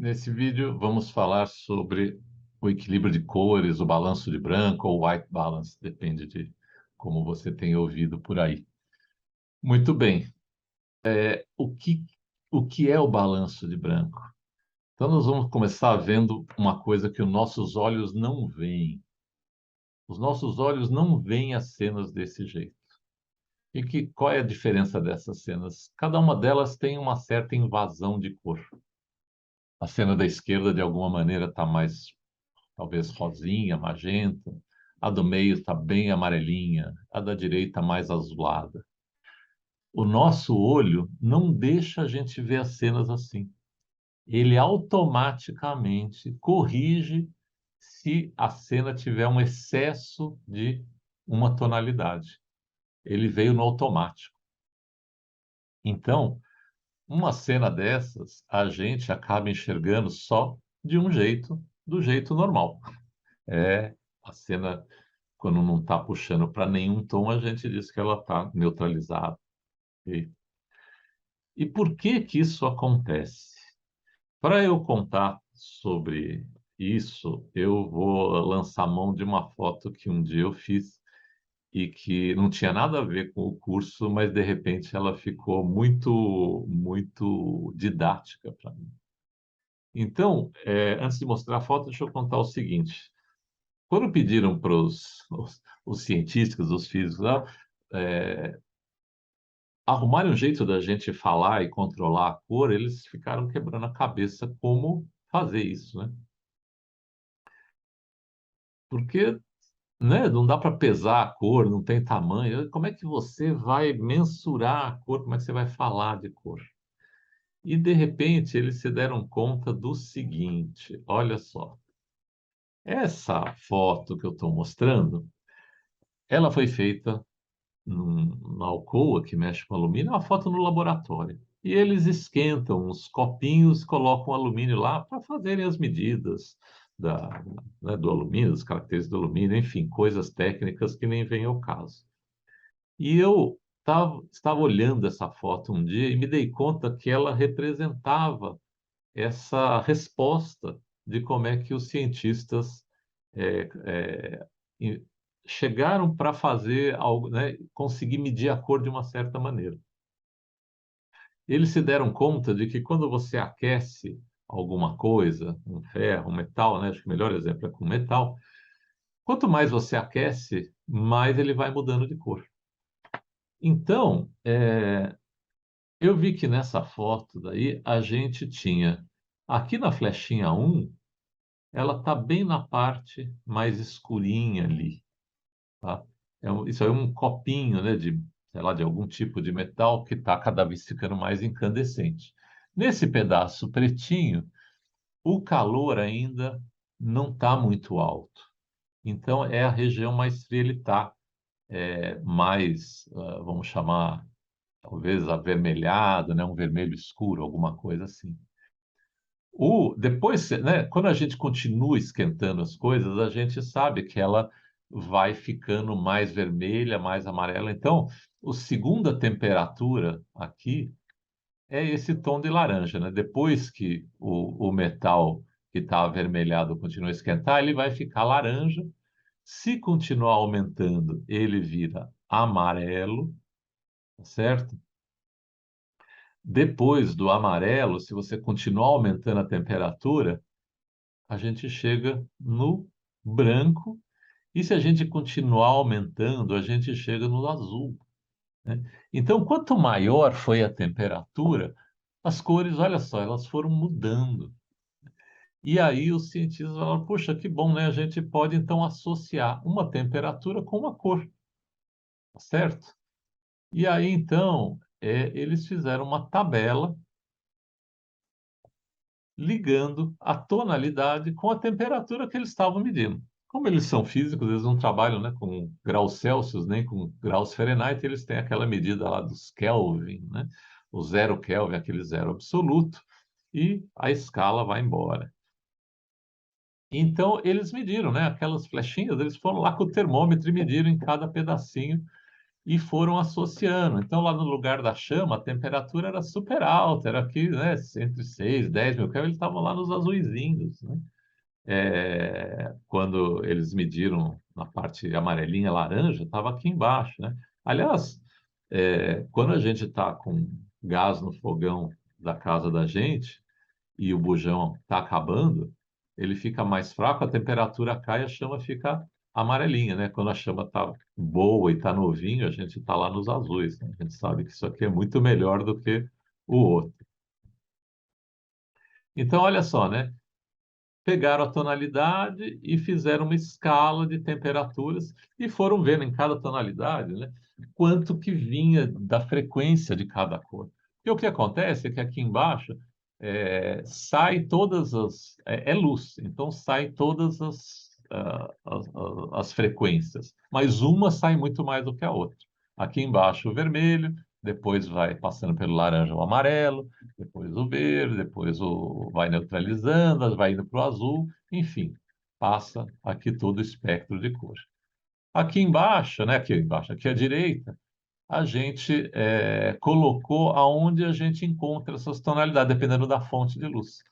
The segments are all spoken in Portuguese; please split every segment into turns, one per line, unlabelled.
Nesse vídeo, vamos falar sobre o equilíbrio de cores, o balanço de branco ou white balance, depende de como você tem ouvido por aí. Muito bem. O que, o que é o balanço de branco? Então, nós vamos começar vendo uma coisa que os nossos olhos não veem. Os nossos olhos não veem as cenas desse jeito. Qual é a diferença dessas cenas? Cada uma delas tem uma certa invasão de cor. A cena da esquerda, de alguma maneira, está mais talvez rosinha, magenta. A do meio está bem amarelinha, a da direita mais azulada. O nosso olho não deixa a gente ver as cenas assim. Ele automaticamente corrige se a cena tiver um excesso de uma tonalidade. Ele veio no automático. Então, uma cena dessas, a gente acaba enxergando só de um jeito, do jeito normal. É a cena quando não está puxando para nenhum tom, a gente diz que ela está neutralizada. Ok? E por que que isso acontece? Para eu contar sobre isso, eu vou lançar mão de uma foto que um dia eu fiz e que não tinha nada a ver com o curso, mas de repente ela ficou muito didática para mim. Então, antes de mostrar a foto, deixa eu contar o seguinte. Quando pediram para os cientistas, os físicos lá, é, arrumarem um jeito da gente falar e controlar a cor, eles ficaram quebrando a cabeça como fazer isso, né? Porque, né, não dá para pesar a cor, não tem tamanho. Como é que você vai mensurar a cor? Como é que você vai falar de cor? E, de repente, eles se deram conta do seguinte: olha só, essa foto que eu estou mostrando, ela foi feita na Alcoa, que mexe com alumínio, é uma foto no laboratório. E eles esquentam os copinhos, colocam alumínio lá para fazerem as medidas da, né, do alumínio, as características do alumínio, enfim, coisas técnicas que nem vêm ao caso. E eu estava olhando essa foto um dia e me dei conta que ela representava essa resposta de como é que os cientistas é, é, e- chegaram para fazer algo, né, conseguir medir a cor de uma certa maneira. Eles se deram conta de que quando você aquece alguma coisa, um ferro, um metal, né, acho que o melhor exemplo é com metal, quanto mais você aquece, mais ele vai mudando de cor. Então, eu vi que nessa foto daí a gente tinha aqui na flechinha um, ela está bem na parte mais escurinha ali, tá? Isso aí é um copinho, né, de, sei lá, de algum tipo de metal que está cada vez ficando mais incandescente. Nesse pedaço pretinho, o calor ainda não está muito alto. Então, é a região mais fria, ele está mais, vamos chamar, talvez avermelhado, né, um vermelho escuro, alguma coisa assim. Depois, né, quando a gente continua esquentando as coisas, a gente sabe que ela vai ficando mais vermelha, mais amarela. Então, a segunda temperatura aqui é esse tom de laranja, né? Depois que o metal que está avermelhado continua a esquentar, ele vai ficar laranja. Se continuar aumentando, ele vira amarelo, tá certo? Depois do amarelo, se você continuar aumentando a temperatura, a gente chega no branco, e se a gente continuar aumentando, a gente chega no azul, né? Então, quanto maior foi a temperatura, as cores, olha só, elas foram mudando. E aí os cientistas falaram, poxa, que bom, né? A gente pode então associar uma temperatura com uma cor, tá certo? E aí então eles fizeram uma tabela ligando a tonalidade com a temperatura que eles estavam medindo. Como eles são físicos, eles não trabalham, né, com graus Celsius nem com graus Fahrenheit, eles têm aquela medida lá dos Kelvin, né? O zero Kelvin, aquele zero absoluto, e a escala vai embora. Então, eles mediram, né, aquelas flechinhas, eles foram lá com o termômetro e mediram em cada pedacinho. e foram associando. Então, lá no lugar da chama, a temperatura era super alta, era aqui, né, entre 6 e 10 mil Kelvin, eles estavam lá nos azuizinhos, né? Quando eles mediram na parte amarelinha, laranja, estava aqui embaixo, né? Aliás, quando a gente está com gás no fogão da casa da gente e o bujão está acabando, ele fica mais fraco, a temperatura cai, a chama fica amarelinha, né? Quando a chama está boa e está novinho, a gente está lá nos azuis, né? A gente sabe que isso aqui é muito melhor do que o outro. Então, olha só, né? Pegaram a tonalidade e fizeram uma escala de temperaturas e foram vendo em cada tonalidade, né, quanto que vinha da frequência de cada cor. E o que acontece é que aqui embaixo sai todas as... É luz, então sai todas as frequências, mas uma sai muito mais do que a outra. Aqui embaixo o vermelho, depois vai passando pelo laranja ou amarelo, depois o verde, depois vai neutralizando, vai indo para o azul, enfim, passa aqui todo o espectro de cor. Aqui embaixo, né, aqui embaixo, aqui à direita, a gente colocou aonde a gente encontra essas tonalidades, dependendo da fonte de luz.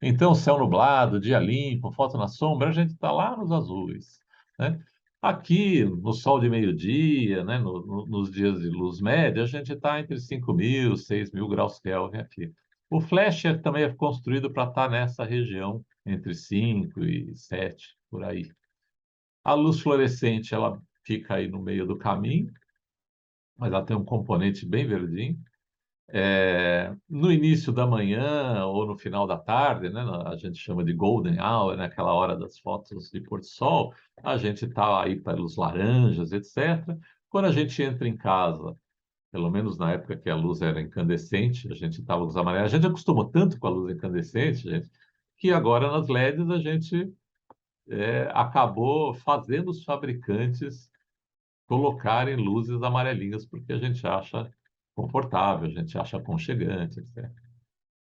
Então, céu nublado, dia limpo, foto na sombra, a gente está lá nos azuis, né? Aqui, no sol de meio-dia, né, nos dias de luz média, a gente está entre 5.000 e 6.000 graus Kelvin aqui. O flasher também é construído para estar nessa região, entre 5 e 7, por aí. A luz fluorescente, ela fica aí no meio do caminho, mas ela tem um componente bem verdinho. No início da manhã ou no final da tarde, né, a gente chama de golden hour, né, aquela hora das fotos de pôr do sol, a gente está aí pelos laranjas, etc. Quando a gente entra em casa, pelo menos na época que a luz era incandescente, a gente estava com os amarelos. A gente acostumou tanto com a luz incandescente, gente, que agora nas LEDs a gente acabou fazendo os fabricantes colocarem luzes amarelinhas porque a gente acha confortável, a gente acha aconchegante, etc.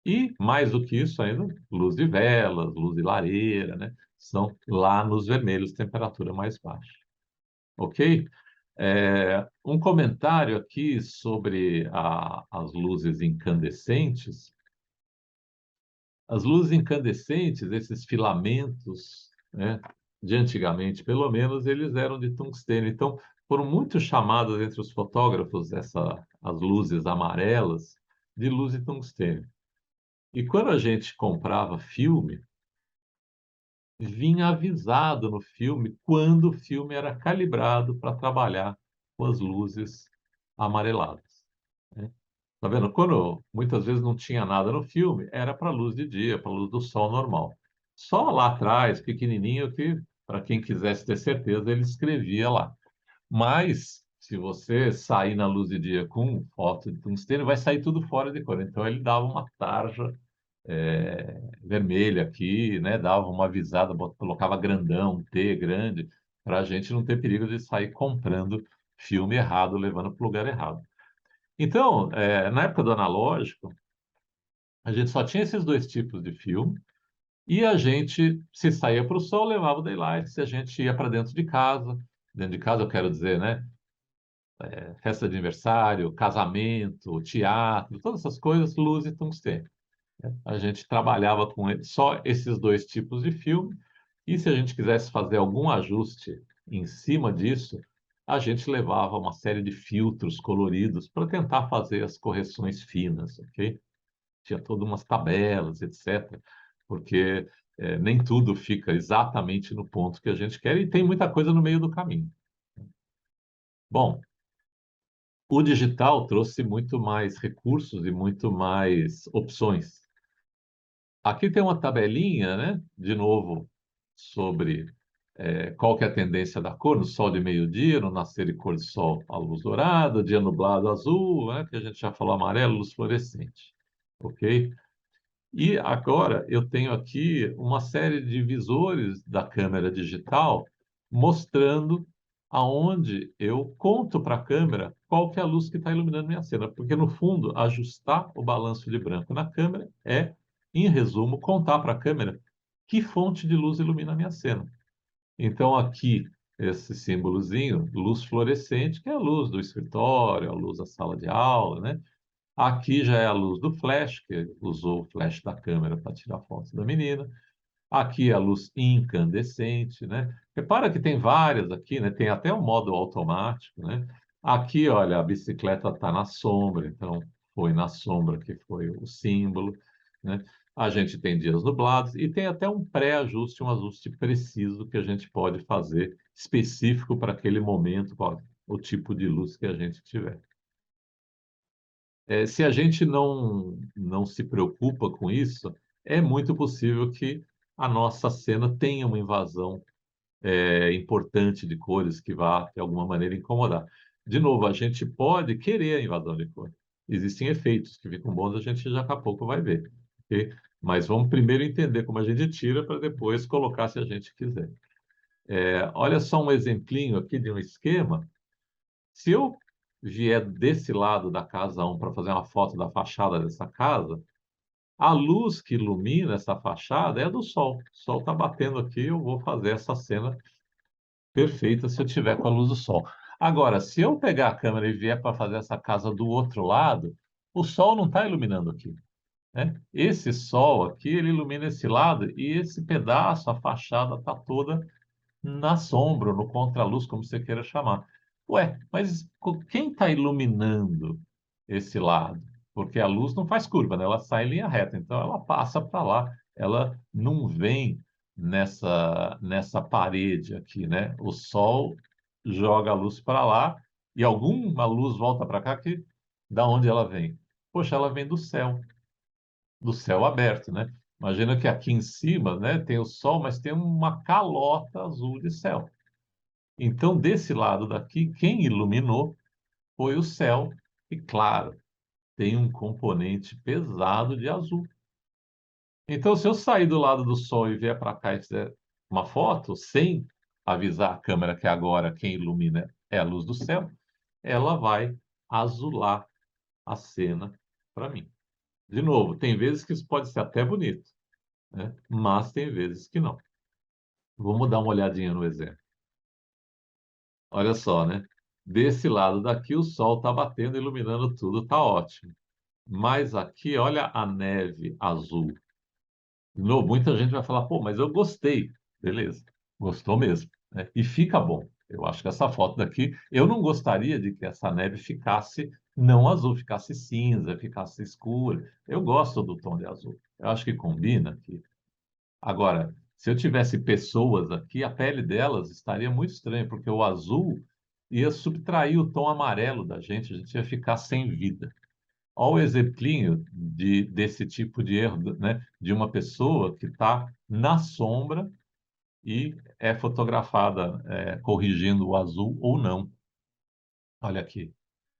E, mais do que isso ainda, luz de velas, luz de lareira, né? São lá nos vermelhos, temperatura mais baixa. Ok? Um comentário aqui sobre as luzes incandescentes. As luzes incandescentes, esses filamentos, né, de antigamente, pelo menos, eles eram de tungstênio. Então, foram muito chamadas entre os fotógrafos as luzes amarelas de luz de tungstênio. E quando a gente comprava filme, vinha avisado no filme quando o filme era calibrado para trabalhar com as luzes amareladas, né? Tá vendo? Quando muitas vezes não tinha nada no filme, era para luz de dia, para luz do sol normal. Só lá atrás, pequenininho, que para quem quisesse ter certeza, ele escrevia lá. Mas se você sair na luz de dia com foto de tungstênio, vai sair tudo fora de cor. Então ele dava uma tarja vermelha aqui, né? Dava uma avisada, colocava grandão, um T grande, para a gente não ter perigo de sair comprando filme errado, levando para o lugar errado. Então, na época do analógico, a gente só tinha esses dois tipos de filme e a gente, se saía para o sol, levava o daylight, se a gente ia para dentro de casa eu quero dizer, né? Festa de aniversário, casamento, teatro, todas essas coisas, luz e tungstênio. A gente trabalhava com só esses dois tipos de filme, e se a gente quisesse fazer algum ajuste em cima disso, a gente levava uma série de filtros coloridos para tentar fazer as correções finas, ok? Tinha todas umas tabelas, etc., porque nem tudo fica exatamente no ponto que a gente quer e tem muita coisa no meio do caminho. Bom, o digital trouxe muito mais recursos e muito mais opções. Aqui tem uma tabelinha, né? De novo, sobre qual que é a tendência da cor no sol de meio-dia, no nascer de cor de sol, a luz dourada, dia nublado azul, né? Que a gente já falou amarelo, luz fluorescente. Ok? E agora eu tenho aqui uma série de visores da câmera digital mostrando aonde eu conto para a câmera qual que é a luz que está iluminando minha cena. Porque, no fundo, ajustar o balanço de branco na câmera é, em resumo, contar para a câmera que fonte de luz ilumina a minha cena. Então, aqui esse símbolozinho, luz fluorescente, que é a luz do escritório, a luz da sala de aula, né? Aqui já é a luz do flash, que usou o flash da câmera para tirar fotos da menina. Aqui é a luz incandescente, né? Repara que tem várias aqui, né? Tem até um modo automático, né? Aqui, olha, a bicicleta está na sombra, então foi na sombra que foi o símbolo, né? A gente tem dias nublados e tem até um pré-ajuste, um ajuste preciso que a gente pode fazer específico para aquele momento, qual o tipo de luz que a gente tiver. Se a gente não se preocupa com isso, é muito possível que a nossa cena tenha uma invasão importante de cores que vá, de alguma maneira, incomodar. De novo, a gente pode querer a invasão de cor. Existem efeitos que ficam bons, a gente já daqui a pouco vai ver. Ok? Mas vamos primeiro entender como a gente tira para depois colocar se a gente quiser. Olha só um exemplinho aqui de um esquema. Se eu vier desse lado da casa 1 para fazer uma foto da fachada dessa casa, a luz que ilumina essa fachada é a do sol. O sol está batendo aqui, eu vou fazer essa cena perfeita se eu tiver com a luz do sol. Agora, se eu pegar a câmera e vier para fazer essa casa do outro lado, o sol não está iluminando aqui, né? Esse sol aqui, ele ilumina esse lado e esse pedaço, a fachada está toda na sombra, no contraluz, como você queira chamar. Ué, mas quem está iluminando esse lado? Porque a luz não faz curva, né? Ela sai em linha reta, então ela passa para lá, ela não vem nessa parede aqui, né? O sol joga a luz para lá e alguma luz volta para cá que da onde ela vem? Poxa, ela vem do céu aberto, né? Imagina que aqui em cima, né, tem o sol, mas tem uma calota azul de céu. Então, desse lado daqui, quem iluminou foi o céu, e claro, tem um componente pesado de azul. Então, se eu sair do lado do sol e vier para cá e fizer uma foto, sem avisar a câmera que agora quem ilumina é a luz do céu, ela vai azular a cena para mim. De novo, tem vezes que isso pode ser até bonito, né? Mas tem vezes que não. Vamos dar uma olhadinha no exemplo. Olha só, né? Desse lado daqui, o sol está batendo, iluminando tudo, tá ótimo. Mas aqui, olha a neve azul. De novo, muita gente vai falar, pô, mas eu gostei. Beleza, gostou mesmo, né? E fica bom. Eu acho que essa foto daqui, eu não gostaria de que essa neve ficasse não azul, ficasse cinza, ficasse escura. Eu gosto do tom de azul. Eu acho que combina aqui. Agora, se eu tivesse pessoas aqui, a pele delas estaria muito estranha, porque o azul ia subtrair o tom amarelo da gente, a gente ia ficar sem vida. Olha o exemplinho desse tipo de erro, né? De uma pessoa que está na sombra e é fotografada, corrigindo o azul ou não. Olha aqui,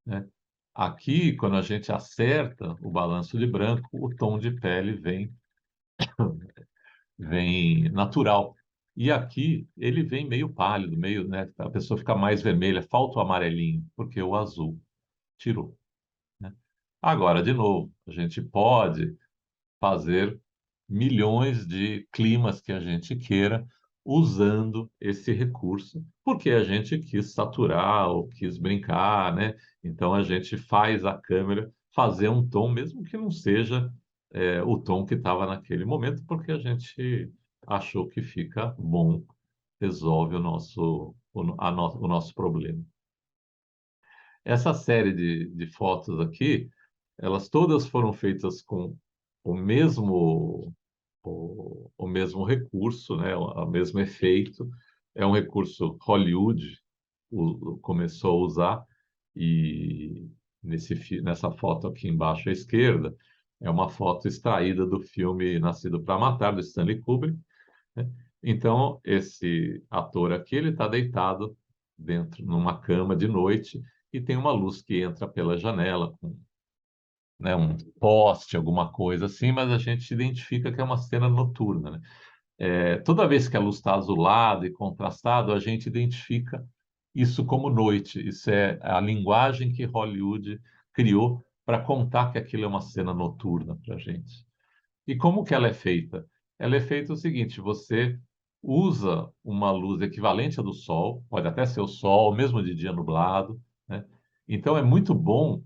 né? Aqui, quando a gente acerta o balanço de branco, o tom de pele vem natural. E aqui ele vem meio pálido, meio, né? A pessoa fica mais vermelha, falta o amarelinho, porque o azul tirou, né? Agora, de novo, a gente pode fazer milhões de climas que a gente queira usando esse recurso, porque a gente quis saturar ou quis brincar, né? Então a gente faz a câmera fazer um tom, mesmo que não seja o tom que estava naquele momento, porque a gente achou que fica bom, resolve o nosso problema. Essa série de fotos aqui, elas todas foram feitas com o mesmo o mesmo recurso, né? O mesmo efeito. É um recurso Hollywood começou a usar e nessa foto aqui embaixo à esquerda é uma foto extraída do filme Nascido para Matar, do Stanley Kubrick, né? Então, esse ator aqui, ele está deitado dentro, numa cama de noite, e tem uma luz que entra pela janela, com, né, um poste, alguma coisa assim, mas a gente identifica que é uma cena noturna, né? Toda vez que a luz está azulada e contrastada, a gente identifica isso como noite. Isso é a linguagem que Hollywood criou para contar que aquilo é uma cena noturna para a gente. E como que ela é feita? Ela é feita o seguinte: você usa uma luz equivalente à do Sol, pode até ser o Sol, mesmo de dia nublado, né? Então é muito bom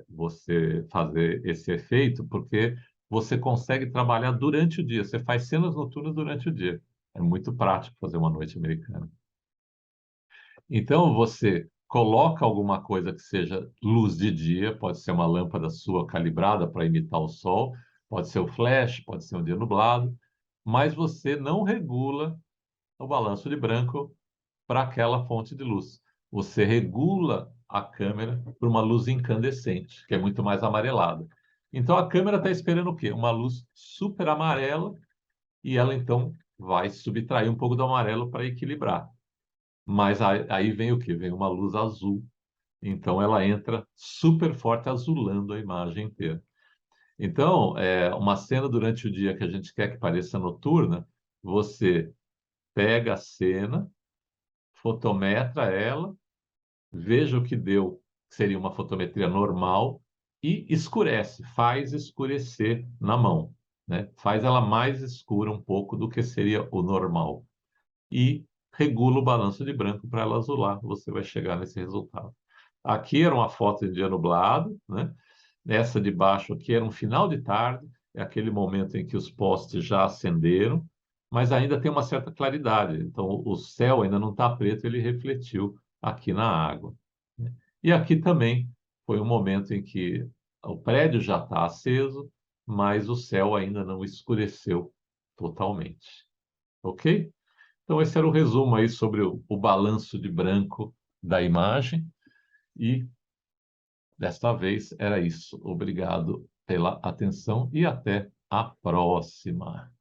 você fazer esse efeito, porque você consegue trabalhar durante o dia. Você faz cenas noturnas durante o dia. É muito prático fazer uma noite americana. Então você coloca alguma coisa que seja luz de dia, pode ser uma lâmpada sua calibrada para imitar o sol, pode ser o flash, pode ser um dia nublado, mas você não regula o balanço de branco para aquela fonte de luz. Você regula a câmera por uma luz incandescente, que é muito mais amarelada. Então a câmera está esperando o quê? Uma luz super amarela e ela então vai subtrair um pouco do amarelo para equilibrar. Mas aí vem o quê? Vem uma luz azul. Então ela entra super forte, azulando a imagem inteira. Então, uma cena durante o dia que a gente quer que pareça noturna, você pega a cena, fotometra ela, veja o que deu, que seria uma fotometria normal, e escurece, faz escurecer na mão, né? Faz ela mais escura um pouco do que seria o normal. E regula o balanço de branco para ela azular, você vai chegar nesse resultado. Aqui era uma foto de dia nublado, né? Essa de baixo aqui era um final de tarde, é aquele momento em que os postes já acenderam, mas ainda tem uma certa claridade. Então, o céu ainda não está preto, ele refletiu aqui na água, né? E aqui também foi um momento em que o prédio já está aceso, mas o céu ainda não escureceu totalmente. Ok? Então, esse era o resumo aí sobre o balanço de branco da imagem. E desta vez era isso. Obrigado pela atenção e até a próxima.